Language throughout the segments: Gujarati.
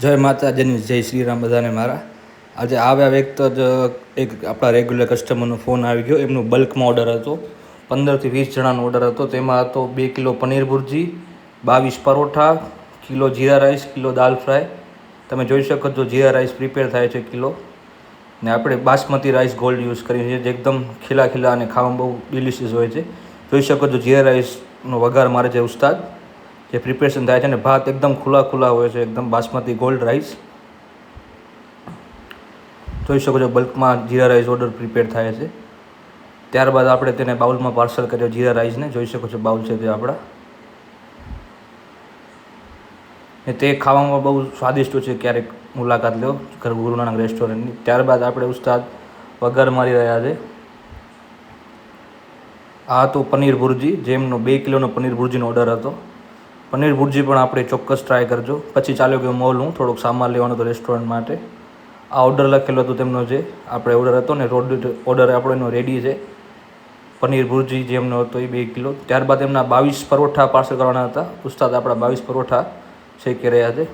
જય માતાજીની જય શ્રી રામ બધાને મારા. આજે આવ્યા વ્યક્ત જ એક આપણા રેગ્યુલર કસ્ટમરનો ફોન આવી ગયો. એમનું બલ્કમાં ઓર્ડર હતો, 15થી 20 જણાનો ઓર્ડર હતો. તેમાં હતો 2 કિલો પનીર ભુરજી, 22 પરોઠા, કિલો જીરા રાઈસ, કિલો દાલ ફ્રાય. તમે જોઈ શકો છો જીરા રાઈસ પ્રિપેર થાય છે કિલો. ને આપણે બાસમતી રાઈસ ગોલ્ડ યુઝ કરીએ છીએ, જે એકદમ ખીલા ખીલા અને ખાવામાં બહુ ડિલિશિયસ હોય છે. જોઈ શકો છો જીરા રાઈસનો વઘાર મારે છે ઉસ્તાદ, જે પ્રિપેરેશન થાય છે. અને ભાત એકદમ ખુલ્લા ખુલ્લા હોય છે, એકદમ બાસમતી ગોલ્ડ રાઈસ. જોઈ શકો છો બલ્કમાં જીરા રાઈસ ઓર્ડર પ્રિપેર થાય છે. ત્યારબાદ આપણે તેને બાઉલમાં પાર્સલ કર્યો જીરા રાઈસને. જોઈ શકો છો બાઉલ છે તે આપણા. ને તે ખાવામાં બહુ સ્વાદિષ્ટ છે. ક્યારેક મુલાકાત લો ગુરુ નાનક રેસ્ટોરન્ટની. ત્યારબાદ આપણે ઉસ્તાદ વઘાર મારી રહ્યા છે. આ હતું પનીર ભુરજી, જેમનો 2 કિલોનો પનીર ભુરજીનો ઓર્ડર હતો. પનીર ભુરજી પણ આપણે ચોક્કસ ટ્રાય કરજો. પછી ચાલ્યો ગયો મોલ, હું થોડોક સામાન લેવાનો હતો રેસ્ટોરન્ટ માટે. આ ઓર્ડર લખેલો હતો તેમનો, જે આપણે ઓર્ડર હતો ને ઓર્ડર આપણો એનો રેડી છે. પનીર ભુરજી જેમનો હતો એ 2 કિલો. ત્યારબાદ એમના 22 પરોઠા પાર્સલ કરવાના હતા. ઉસ્તાદ આપણા 22 પરોઠા શેકી રહ્યા છે.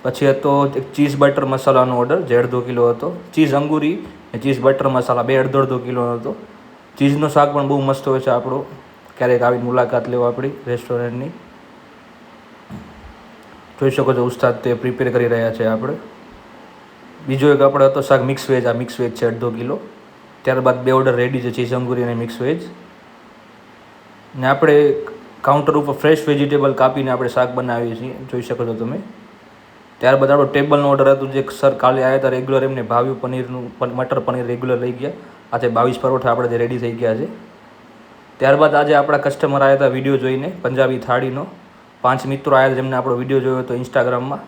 પછી હતો એક ચીઝ બટર મસાલાનો ઓર્ડર, જે 1.5 કિલો હતો. ચીઝ અંગૂરી ને ચીઝ બટર મસાલા બે 1.5 કિલોનો હતો. ચીઝનો શાક પણ બહુ મસ્ત હોય છે આપણો. ક્યારેક આવી મુલાકાત લેવો આપણી રેસ્ટોરન્ટની. જોઈ શકો છો ઉસ્તાદ તે પ્રિપેર કરી રહ્યા છે આપણે. બીજો એક આપણે હતો શાક મિક્સ વેજ. આ મિક્સ વેજ છે 1.5 કિલો. ત્યારબાદ 2 ઓર્ડર રેડી છે, ચીઝ અંગૂરી અને મિક્સ વેજ. ને આપણે કાઉન્ટર ઉપર ફ્રેશ વેજીટેબલ કાપીને આપણે શાક બનાવીએ છીએ, જોઈ શકો છો તમે. ત્યારબાદ આપણો ટેબલનો ઓર્ડર હતું, જે સર કાલે આવ્યા હતા રેગ્યુલર, એમને ભાવ્યું પનીરનું મટર પનીર રેગ્યુલર લઈ ગયા. આજે 22 પરોઠા આપણે રેડી થઈ ગયા છે. ત્યારબાદ આજે આપણા કસ્ટમર આવ્યા હતા વિડીયો જોઈને પંજાબી થાળીનો. 5 મિત્રો આવ્યા હતા જેમને આપણો વિડીયો જોયો હતો ઇન્સ્ટાગ્રામમાં.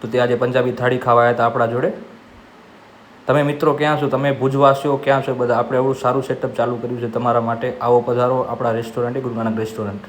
તો તે આજે પંજાબી થાળી ખાવા આવ્યા હતા આપણા જોડે. તમે મિત્રો ક્યાં છો? તમે ભુજવાસીઓ ક્યાં છો બધા? આપણે એવું સારું સેટઅપ ચાલુ કર્યું છે તમારા માટે. આવો પધારો આપણા રેસ્ટોરન્ટે, ગુરુ નાનક રેસ્ટોરન્ટ.